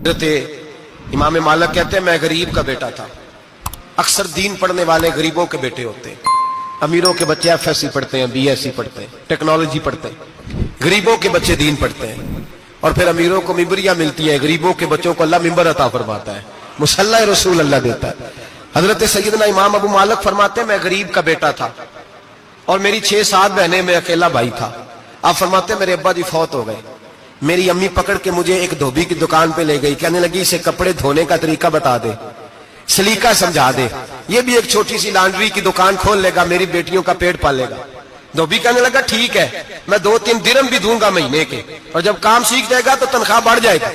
حضرت امام مالک کہتے ہیں میں غریب کا بیٹا تھا. اکثر دین پڑھنے والے غریبوں کے بیٹے ہوتے ہیں. امیروں کے بچے ایف ایس سی پڑھتے ہیں, بی ایس سی پڑھتے ہیں, ٹیکنالوجی پڑھتے ہیں. غریبوں کے بچے دین پڑھتے ہیں اور پھر امیروں کو ممبریاں ملتی ہیں. غریبوں کے بچوں کو اللہ ممبر عطا فرماتا ہے, مصلی رسول اللہ دیتا ہے. حضرت سیدنا امام ابو مالک فرماتے ہیں میں غریب کا بیٹا تھا اور میری 6-7 بہنیں, میں اکیلا بھائی تھا. آپ فرماتے ہیں میرے ابا جی فوت ہو گئے. میری امی پکڑ کے مجھے ایک دھوبی کی دکان پہ لے گئی, کہنے لگی اسے کپڑے دھونے کا طریقہ بتا دے, سلیقہ سمجھا دے, یہ بھی ایک چھوٹی سی لانڈری کی دکان کھول لے گا, میری بیٹیوں کا پیٹ پالے گا. دھوبی کہنے لگا ٹھیک ہے, میں 2-3 درہم بھی دوں گا مہینے کے, اور جب کام سیکھ جائے گا تو تنخواہ بڑھ جائے گا.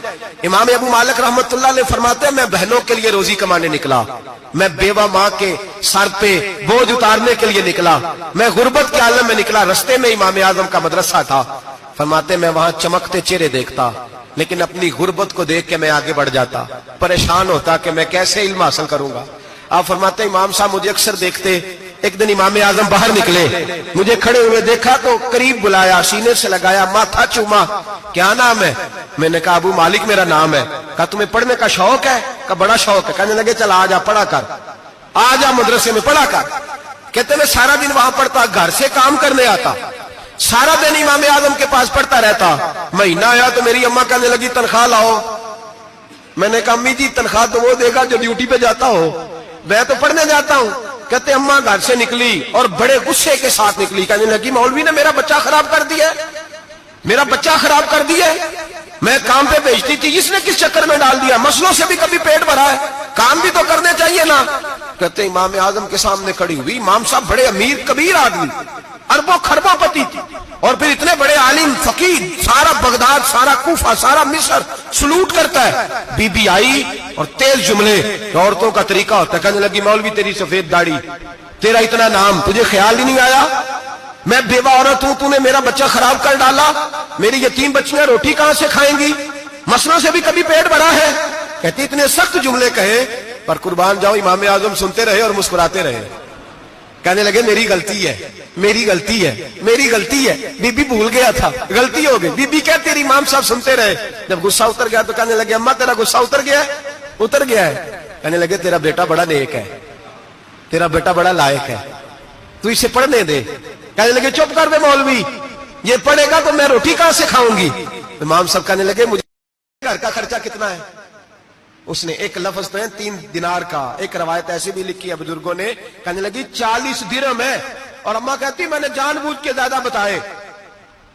امام ابو مالک رحمت اللہ علیہ فرماتے ہیں میں بہنوں کے لیے روزی کمانے نکلا, میں بیوہ ماں کے سر پہ بوجھ اتارنے کے لیے نکلا, میں غربت کے عالم میں نکلا. رستے میں امام اعظم کا مدرسہ تھا. فرماتے میں وہاں چمکتے چہرے دیکھتا, لیکن اپنی غربت کو دیکھ کے میں آگے بڑھ جاتا, پریشان ہوتا کہ میں کیسے علم حاصل کروں گا. آپ فرماتے امام صاحب مجھے اکثر دیکھتے. ایک دن امام اعظم باہر نکلے, مجھے کھڑے ہوئے دیکھا تو قریب بلایا, سینے سے لگایا, ماتھا چوما. کیا نام ہے؟ میں نے کہا ابو مالک میرا نام ہے. کہا تمہیں پڑھنے کا شوق ہے؟ کہا بڑا شوق ہے. کہنے لگے چل آ جا پڑھا کر, آ جا مدرسے میں پڑھا کر. کہتے میں سارا دن وہاں پڑھتا, گھر سے کام کرنے آتا, سارا دن امام اعظم کے پاس پڑھتا رہتا. مہینہ آیا تو میری اماں کہنے لگی تنخواہ لاؤ. میں نے کہا امی جی تنخواہ تو وہ دے گا جو ڈیوٹی پہ جاتا ہو, میں تو پڑھنے جاتا ہوں. کہتے اماں گھر سے نکلی اور بڑے غصے کے ساتھ نکلی, کہنے لگی مولوی نے میرا بچہ خراب کر دیا, میرا بچہ خراب کر دیا. میں کام پہ بھیجتی تھی, اس نے کس چکر میں ڈال دیا, مسلوں سے بھی کبھی پیٹ بھرا ہے, کام بھی تو کرنے چاہیے نا. کہتے امام اعظم کے سامنے کھڑی ہوئی. امام صاحب بڑے امیر کبیر آدمی, اربوں خربوں پتی تھی, اور پھر اتنے بڑے عالم فقیر, سارا بغداد, سارا کوفہ, سارا مصر سلوٹ کرتا ہے. بی بی آئی اور تیز جملے, عورتوں کا طریقہ ہوتا ہے. کہنے لگی مولوی تیری سفید داڑھی, تیرا اتنا نام, تجھے خیال ہی نہیں آیا میں بیوہ عورت ہوں, تو نے میرا بچہ خراب کر ڈالا, میری یتیم بچیاں روٹی کہاں سے کھائیں گی, مسلوں سے بھی کبھی پیٹ بھرا ہے. کہتی اتنے سخت جملے کہے, پر قربان جاؤ امام اعظم سنتے رہے اور مسکراتے رہے. کہنے لگے میری غلطی ہے, میری غلطی ہے, میری غلطی ہے, بی بی بھول گیا تھا, غلطی ہو گئی. بی بی کہتے تیری امام صاحب سنتے رہے. جب غصہ اتر گیا تو کہنے لگے اماں تیرا غصہ اتر گیا ہے؟ اتر گیا ہے. کہنے لگے تیرا بیٹا بڑا نیک ہے, تیرا بیٹا بڑا لائق ہے, تو اسے پڑھنے دے. کہنے لگے چپ کر دے مولوی, یہ پڑھے گا تو میں روٹی کہاں سے کھاؤں گی. امام صاحب کہنے لگے مجھے گھر کا خرچہ کتنا ہے. اس نے ایک لفظ تو ہے 3 دینار کا, ایک روایت ایسے بھی لکھی ہے بزرگوں نے, کہنے لگی 40 درہم ہے. اور اماں کہتی میں نے جان بوجھ کے زیادہ بتائے,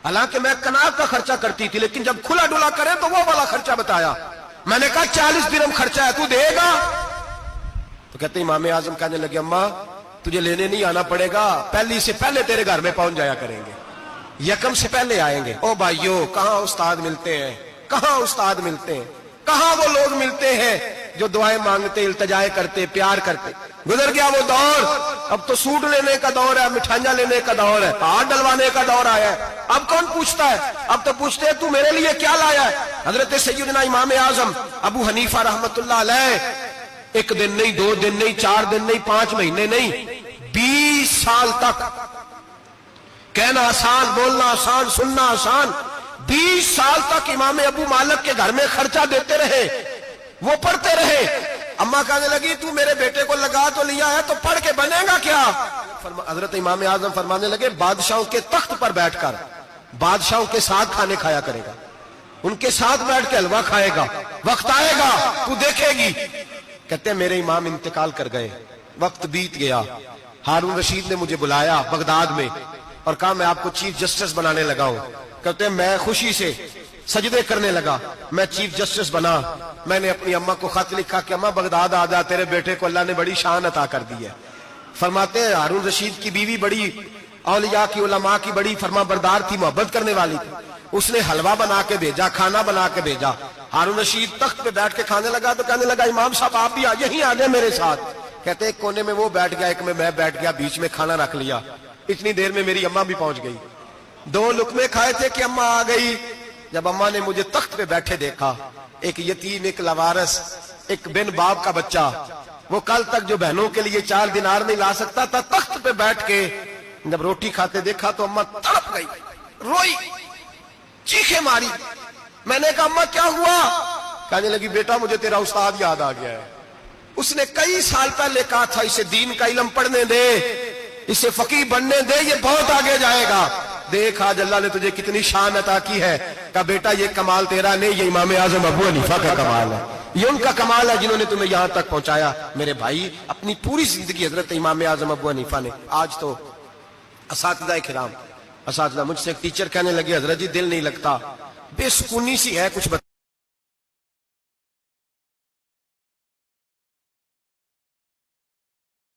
حالانکہ میں کناب کا خرچہ کرتی تھی, لیکن جب کھلا ڈلا کرے تو وہ والا خرچہ بتایا. میں نے کہا 40 درہم خرچہ ہے, تو دے گا؟ تو کہتے امام اعظم کہنے لگے اماں تجھے لینے نہیں آنا پڑے گا, پہلی سے پہلے تیرے گھر میں پہنچ جایا کریں گے, یکم سے پہلے آئیں گے. او بھائیو کہاں استاد ملتے ہیں, کہاں استاد ملتے ہیں, کہاں وہ لوگ ملتے ہیں جو دعائیں مانگتے, التجائے کرتے, پیار کرتے. گزر گیا وہ دور, اب تو سوٹ لینے کا دور ہے, مٹھائیاں لینے کا دور ہے, ہاتھ ڈلوانے کا دور آیا ہے. اب کون پوچھتا ہے, اب تو پوچھتے ہیں تو میرے لیے کیا لایا ہے. حضرت سیدنا امام اعظم ابو حنیفہ رحمت اللہ علیہ 1 دن نہیں, 2 دن نہیں, 4 دن نہیں, 5 مہینے نہیں, 20 سال تک, کہنا آسان, بولنا آسان, سننا آسان, 20 سال تک امام ابو مالک کے گھر میں خرچہ دیتے رہے, وہ پڑھتے رہے. اماں کہنے لگی تو میرے بیٹے کو لگا تو لیا ہے, تو پڑھ کے بنے گا کیا. حضرت امام اعظم فرمانے لگے بادشاہوں کے تخت پر بیٹھ کر بادشاہوں کے ساتھ کھانے کھایا کرے گا, ان کے ساتھ بیٹھ کے حلوہ کھائے گا, وقت آئے گا تو دیکھے گی. کہتے ہیں میرے امام انتقال کر گئے, وقت بیت گیا. ہارون رشید نے مجھے بلایا بغداد میں اور کہا میں آپ کو چیف جسٹس بنانے لگا ہوں. کہتے ہیں میں خوشی سے سجدے کرنے لگا, میں چیف جسٹس بنا. میں نے اپنی اماں کو خط لکھا کہ اماں بغداد آ جا, تیرے بیٹے کو اللہ نے بڑی شان عطا کر دی ہے. فرماتے ہیں ہارون رشید کی بیوی بڑی اولیاء کی, علماء کی بڑی فرما بردار تھی, محبت کرنے والی تھی. اس نے حلوہ بنا کے بھیجا, کھانا بنا کے بھیجا. ہارون رشید تخت پہ بیٹھ کے کھانے لگا تو کہنے لگا امام صاحب آپ بھی یہیں آ جائیں میرے ساتھ. کہتے ایک کونے میں وہ بیٹھ گیا, ایک میں بیٹھ گیا, بیچ میں کھانا رکھ لیا. اتنی دیر میں میری اماں بھی پہنچ گئی. 2 لقمے کھائے تھے کہ اماں آ گئی. جب اماں نے مجھے تخت پہ بیٹھے دیکھا, ایک یتیم, ایک لاوارث, ایک بن باپ کا بچہ, وہ کل تک جو بہنوں کے لیے 4 دینار نہیں لا سکتا تھا, تخت پہ بیٹھ کے جب روٹی کھاتے دیکھا تو اماں تڑپ گئی, روئی, چیخیں ماری. میں نے کہا اماں کیا ہوا؟ کہنے لگی بیٹا مجھے تیرا استاد یاد آ گیا ہے, اس نے کئی سال پہلے کہا تھا اسے دین کا علم پڑھنے دے, اسے فقیہ بننے دے, یہ بہت آگے جائے گا. دیکھ آج اللہ نے تجھے کتنی شان عطا کی ہے. کہا بیٹا یہ کمال تیرا نہیں, یہ امام اعظم ابو حنیفہ کا کمال ہے, یہ ان کا کمال ہے جنہوں نے تمہیں یہاں تک پہنچایا. میرے بھائی اپنی پوری زندگی حضرت امام اعظم ابو حنیفہ نے. آج تو اساتذہ کرام, اساتذہ مجھ سے ایک ٹیچر کہنے لگے حضرت جی دل نہیں لگتا, بے سکونی سی ہے, کچھ